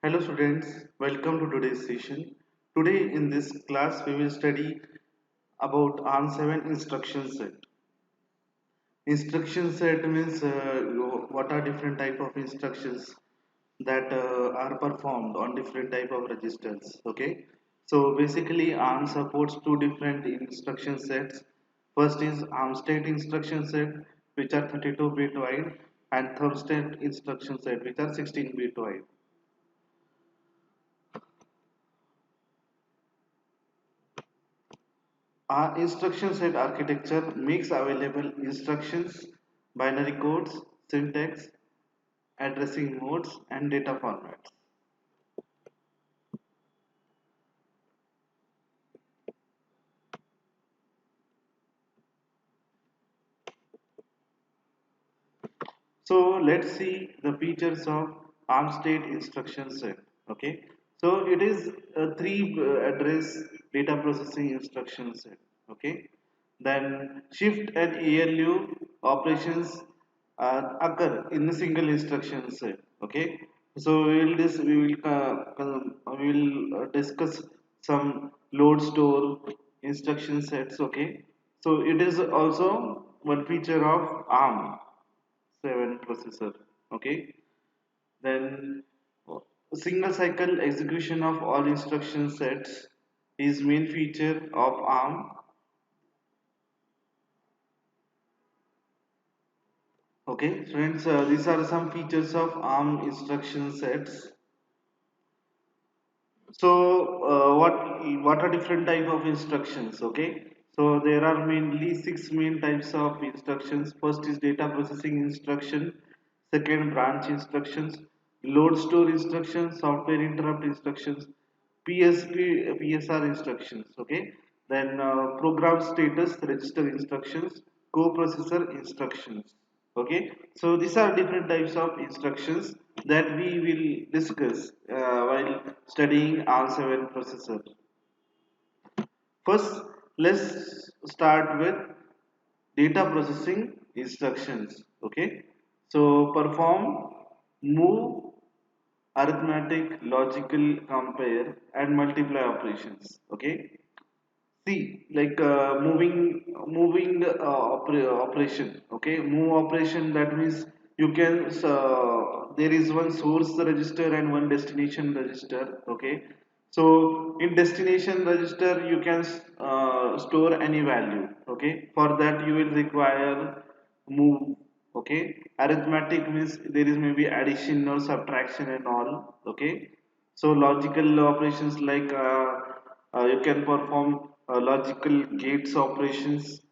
Hello students, welcome to today's session. Today in this class we will study about ARM7 instruction set. Instruction set means what are different type of instructions that are performed on different type of registers. Okay, so basically ARM supports two different instruction sets. First is ARM state instruction set which are 32-bit wide and thumb state instruction set which are 16-bit wide. Our instruction set architecture makes available instructions, binary codes, syntax, addressing modes, and data formats. So let's see the features of ARM state instruction set. Okay, so it is a three address data processing instruction set. Okay, then shift and ALU operations occur in a single instruction set. Okay, so we will discuss some load store instruction sets. Okay, so it is also one feature of ARM 7 processor. Okay, then single cycle execution of all instruction sets is main feature of ARM. Okay friends, these are some features of ARM instruction sets. So what are different type of instructions? Okay, so there are mainly six main types of instructions. First is data processing instruction, second branch instructions, load store instructions, software interrupt instructions, PSR instructions. Okay, then program status register instructions, coprocessor instructions. Okay, so these are different types of instructions that we will discuss while studying ARM7 processor. First, let's start with data processing instructions. Okay, so perform, move, arithmetic, logical, compare, and multiply operations. Okay, see, like moving operation. Okay, move operation, that means you can there is one source register and one destination register. Okay, so in destination register you can store any value. Okay, for that you will require move. Okay, arithmetic means there is maybe addition or subtraction and all. Okay, so logical operations like you can perform logical gates operations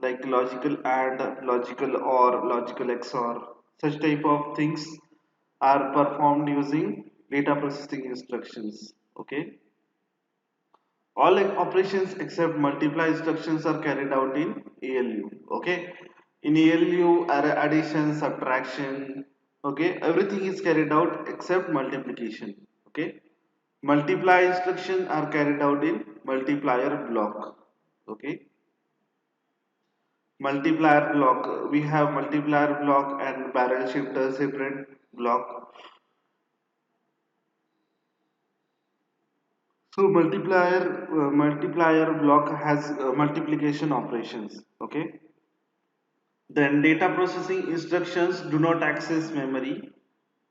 like logical AND, logical OR, logical XOR. Such type of things are performed using data processing instructions. Okay. All operations except multiply instructions are carried out in ALU. Okay. In ALU, addition, subtraction. Okay. Everything is carried out except multiplication. Okay. Multiply instruction are carried out in multiplier block. Okay. Multiplier block. We have multiplier block and barrel shifter separate block. So multiplier block has multiplication operations. Okay. Then data processing instructions do not access memory.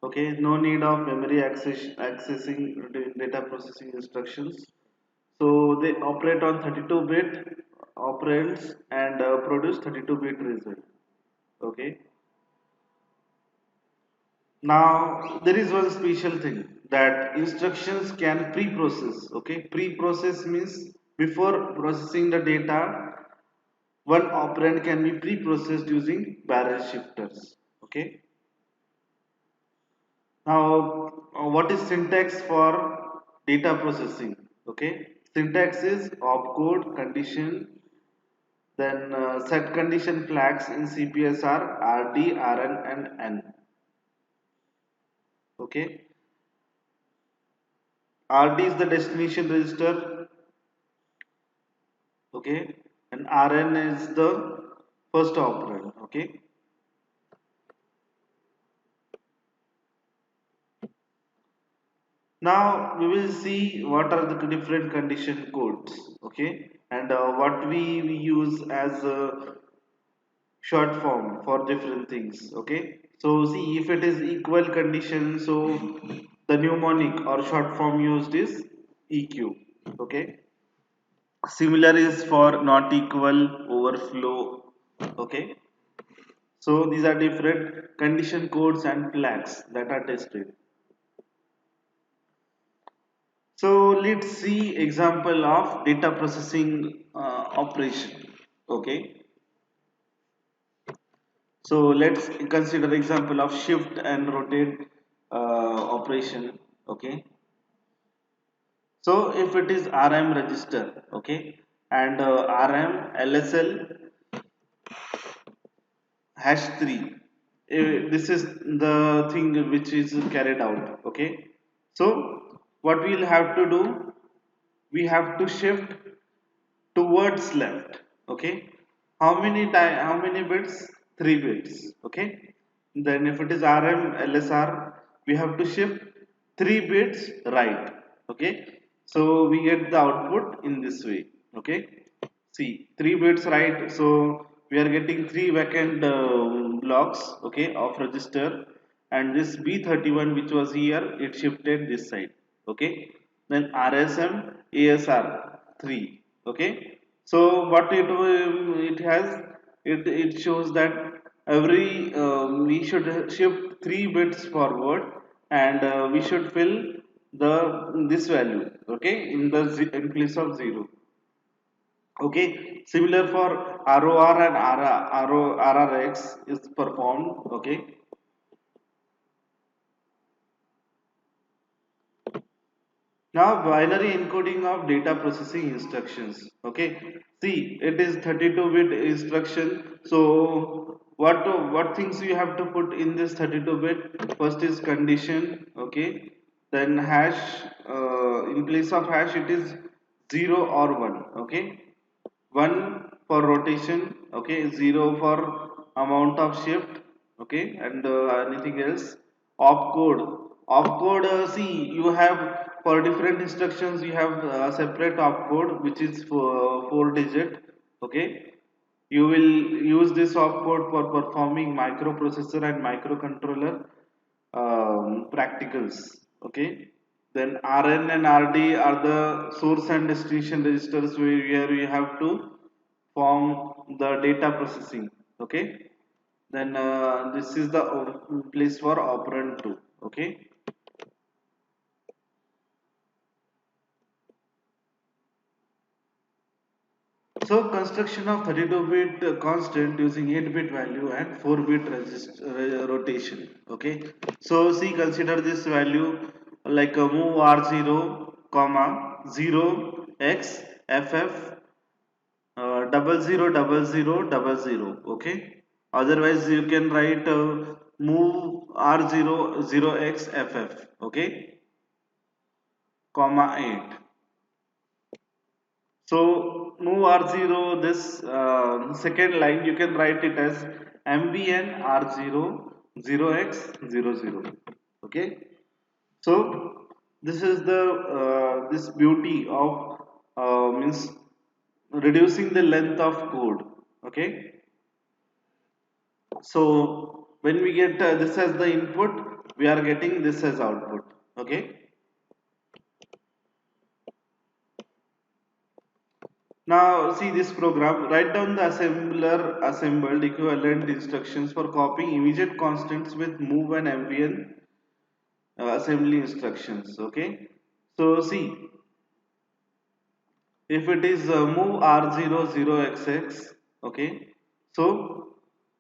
Okay, no need of memory accessing data processing instructions. So they operate on 32-bit operands and produce 32-bit result. Okay. Now there is one special thing that instructions can pre-process. Okay, pre-process means before processing the data, one operand can be pre-processed using barrel shifters. Okay. Now, what is syntax for data processing? Okay, syntax is opcode condition, then set condition flags in CPSR, RD, RN, and N. Okay, RD is the destination register. Okay, and RN is the first operand. Okay, Now we will see what are the different condition codes, okay, and what we use as a short form for different things, okay. So see, if it is equal condition, so the mnemonic or short form used is EQ, okay. Similar is for not equal, overflow, okay. So these are different condition codes and flags that are tested. So let's see example of data processing operation. Okay. So let's consider example of shift and rotate operation. Okay. So if it is RM register, okay, and RM LSL hash 3, this is the thing which is carried out, okay. So what we'll have to do, we have to shift towards left, okay. How many bits? 3 bits, okay. Then if it is RM LSR, we have to shift 3 bits right, okay. So we get the output in this way, okay. See, 3 bits right, so we are getting 3 vacant blocks, okay, of register, and this B31 which was here, it shifted this side, okay. Then RSM ASR 3, okay. So what it has, it shows that every we should shift 3 bits forward, and we should fill the this value, okay, in the in place of 0. Okay, similar for ROR and RRX is performed. Okay, now binary encoding of data processing instructions. Okay, see, it is 32-bit instruction. So what things you have to put in this 32-bit? First is condition. Okay, then hash. In place of hash, it is 0 or 1. Okay, 1 for rotation, okay, 0 for amount of shift, okay, and anything else. Opcode, see, you have for different instructions, you have a separate opcode which is for 4 digit, okay. You will use this opcode for performing microprocessor and microcontroller practicals, okay. Then Rn and Rd are the source and destination registers where you have to form the data processing, okay. Then this is the place for operand 2, okay. So construction of 32-bit constant using 8-bit value and 4-bit rotation. Okay. So see, consider this value like a move R0, comma 0 x ff double zero double zero double zero. Okay. Otherwise, you can write move R0 0x ff. Okay. Comma 8. So move R0, this second line, you can write it as MBN R0 0x 00. Okay. So this is the this beauty of means reducing the length of code. Okay. So when we get this as the input, we are getting this as output. Okay. Now see this program, write down the assembler assembled equivalent instructions for copying immediate constants with move and ambient assembly instructions. Okay. So see, if it is move R0 0xx, okay. So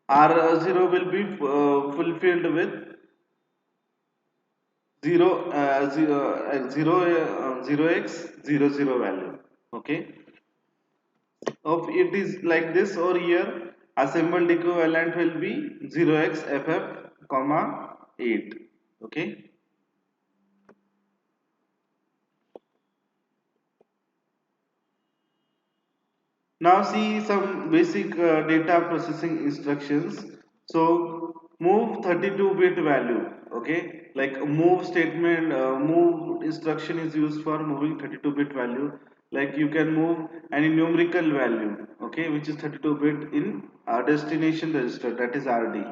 R0 will be fulfilled with 0x 00 value. Okay. If it is like this, or here assembled equivalent will be 0x ff comma 8, okay. Now see some basic data processing instructions. So move 32 bit value. Okay, like move statement, move instruction is used for moving 32 bit value. Like you can move any numerical value, okay, which is 32 bit in destination register, that is RD.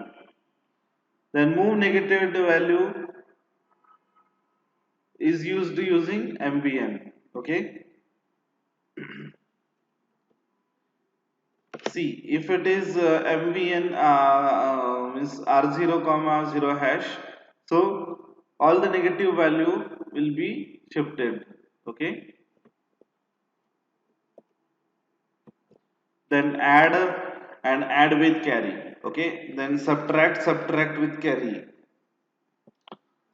Then move negative value is used using MVN. Okay, see, if it is MVN means R0 comma 0 hash, so all the negative value will be shifted. Okay, then add and add with carry. Okay, then subtract with carry.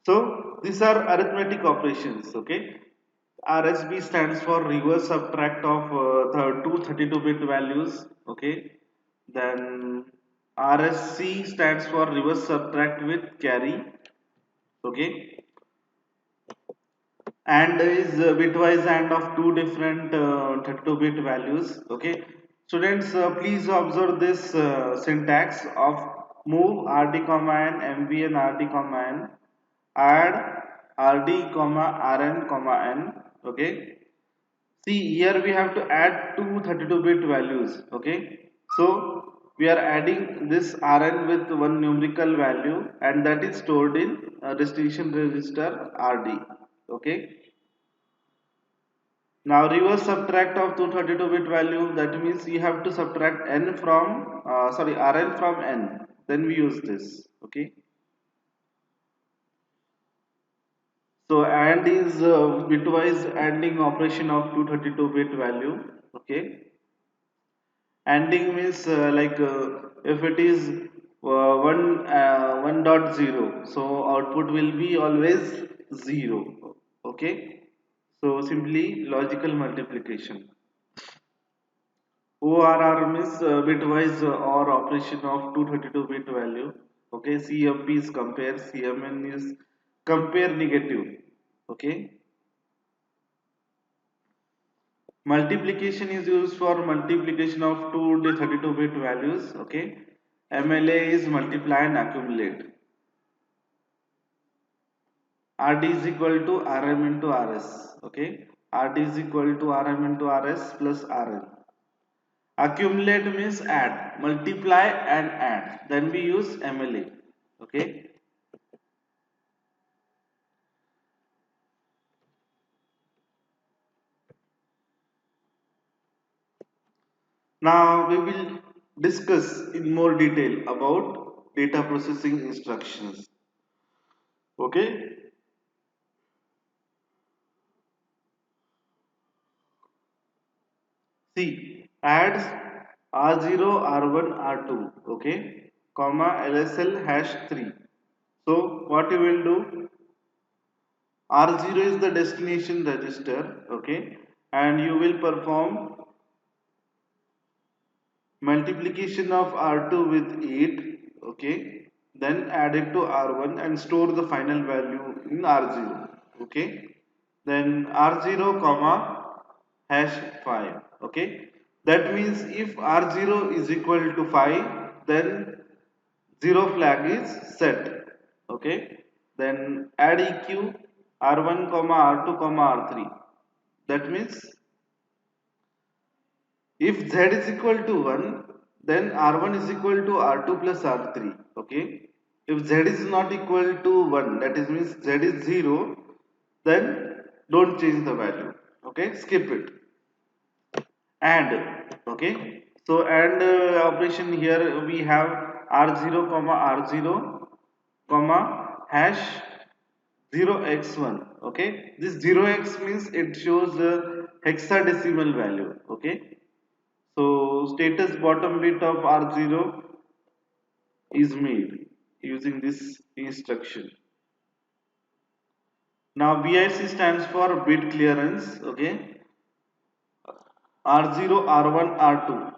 So these are arithmetic operations. Okay, RSB stands for reverse subtract of two 32-bit values. Okay, then RSC stands for reverse subtract with carry. Okay, and is bitwise and of two different 32-bit values. Okay, students, please observe this syntax of move RD comma n, MVN RD comma n, add RD comma RN comma n. Okay, see, here we have to add two 32-bit values. Okay, so we are adding this Rn with one numerical value, and that is stored in destination register RD. Okay, now reverse subtract of 232-bit value, that means you have to subtract n from Rn from n, then we use this. Okay, so AND is bitwise ANDing operation of 232-bit value. Okay, ANDing means if it is 1.0, so output will be always 0. Okay, so simply logical multiplication. ORR means bitwise OR operation of 232-bit value. Okay, CMP is compare, CMN is compare negative. Okay, multiplication is used for multiplication of two 32-bit values. Okay, MLA is multiply and accumulate. RD is equal to RM into RS. Okay, RD is equal to RM into RS plus RL. Accumulate means add, multiply and add. Then we use MLA. Okay. Now we will discuss in more detail about data processing instructions. Okay. See, adds R0, R1, R2. Okay. Comma LSL hash 3. So what you will do? R0 is the destination register. Okay. And you will perform multiplication of R2 with 8. Okay, then add it to R1 and store the final value in R0. Okay, then R0 comma hash 5. Okay, that means if R0 is equal to 5, then 0 flag is set. Okay, then add EQ R1 comma R2 comma R3. That means if z is equal to 1, then R1 is equal to R2 plus R3. Okay. If z is not equal to 1, that is means z is 0, then don't change the value. Okay. Skip it. And okay. So and operation here we have R0 comma R0 comma hash 0x1. Okay. This 0x means it shows the hexadecimal value. Okay. So status bottom bit of R0 is made using this instruction. Now BIC stands for bit clearance. Okay, R0, R1, R2.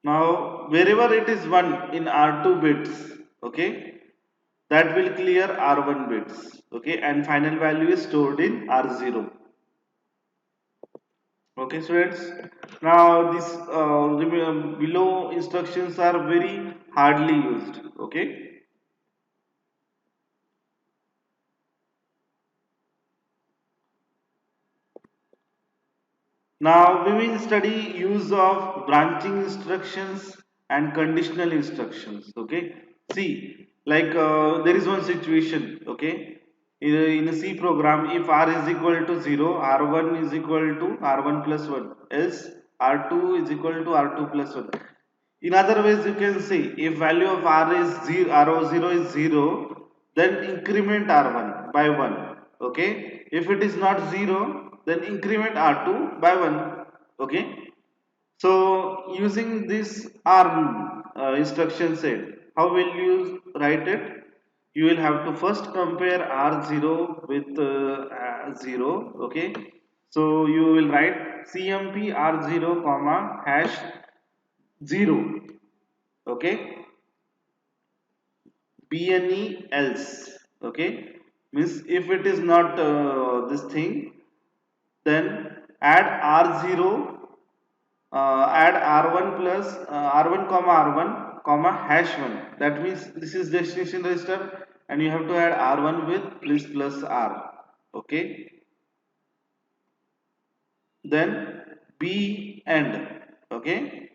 Now wherever it is 1 in R2 bits, okay, that will clear R1 bits. Okay, and final value is stored in R0. Okay, students. Now this below instructions are very hardly used. Okay. Now we will study use of branching instructions and conditional instructions. Okay. See, like there is one situation. Okay. In a C program, if R is equal to 0, R1 is equal to R1 plus 1, else R2 is equal to R2 plus 1. In other ways, you can say if value of R is 0, R0 is 0, then increment R1 by 1. Okay. If it is not 0, then increment R2 by 1. Okay. So using this ARM instruction set, how will you write it? You will have to first compare R0 with 0. Okay. So you will write CMP R0 comma hash 0. Okay. BNE else. Okay. Means if it is not this thing, then add R0, add R1 plus R1 comma hash 1. That means this is destination register and you have to add R1 with this plus R. Okay. Then B end. Okay.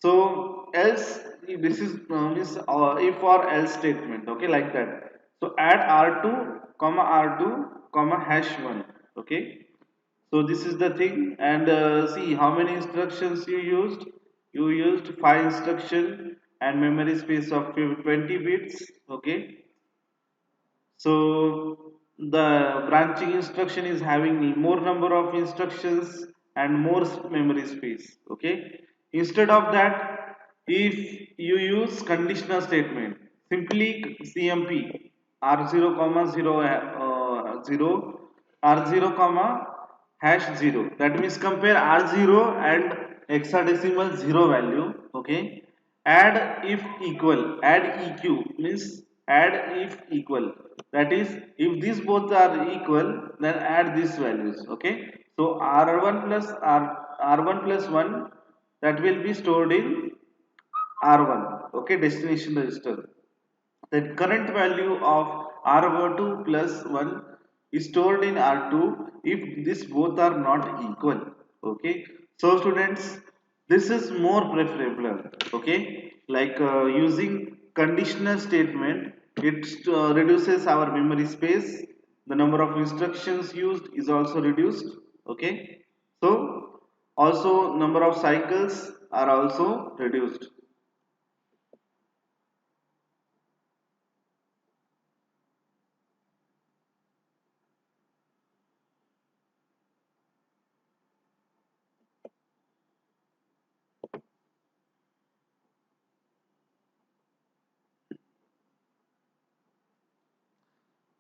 So else this is means if or else statement. Okay, like that. So add R2 comma hash 1. Okay. So this is the thing, and see how many instructions you used. You used 5 instruction and memory space of 20 bits. Okay. So the branching instruction is having more number of instructions and more memory space. Okay. Instead of that, if you use conditional statement, simply CMP R0 comma 0 0 R0 comma hash 0. That means compare R0 and hexadecimal 0 value. Okay. Add if equal, add EQ means add if equal. That is, if these both are equal, then add these values. Okay. So R1 plus R1 plus 1, that will be stored in R1. Okay, destination register. The current value of R2 plus 1 is stored in R2 if these both are not equal. Okay. So students, this is more preferable. Okay. Like using conditional statement, it reduces our memory space. The number of instructions used is also reduced. Okay. So also number of cycles are also reduced.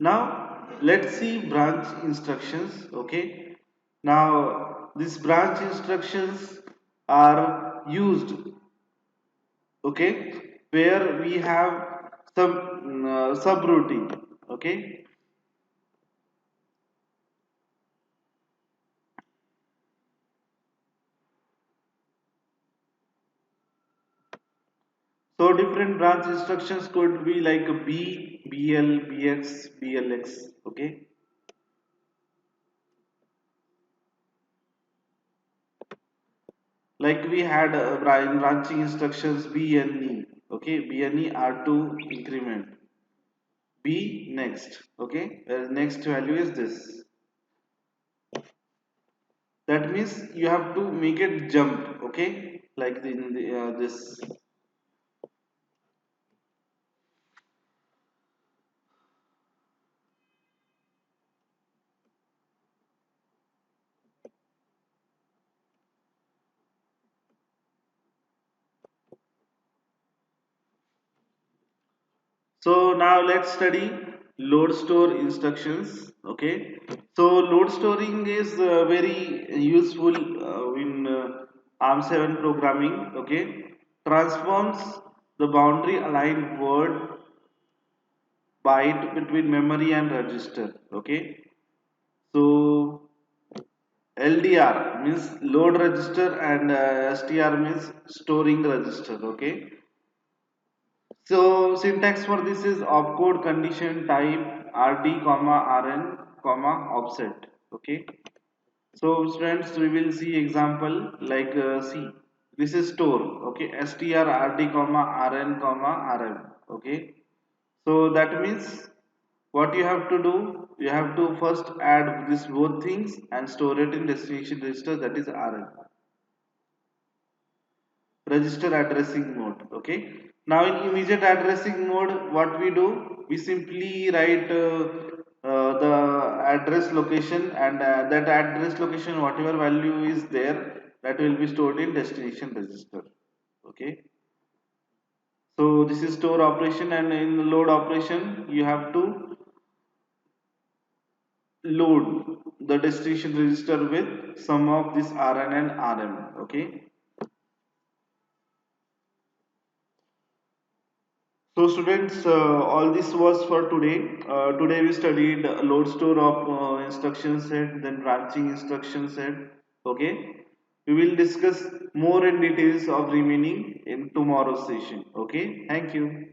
Now let's see branch instructions. Okay. Now these branch instructions are used. Okay, where we have some subroutine. Okay. So different branch instructions could be like B, BL, BX, BLX. Okay. Like we had branching instructions B and E. Okay, B and E are to increment. B next. Okay, next value is this. That means you have to make it jump. Okay, like in this. So now let's study load store instructions. Okay, so load storing is very useful in ARM7 programming. Okay, transforms the boundary aligned word byte between memory and register. Okay, so LDR means load register and STR means storing register. Okay. So syntax for this is opcode condition type RD comma RN comma offset. Okay. So students, we will see example like see this is store. Okay. STR RD comma RN comma RM. Okay. So that means what you have to do, you have to first add this both things and store it in destination register, that is RN, register addressing mode. Okay, now in immediate addressing mode what we do, we simply write the address location, and that address location whatever value is there, that will be stored in destination register. Okay, so this is store operation, and in the load operation you have to load the destination register with some of this RN and RM. Okay, so students, all this was for today. Today we studied load store of instruction set, then branching instruction set. Okay, we will discuss more in details of remaining in tomorrow's session. Okay, thank you.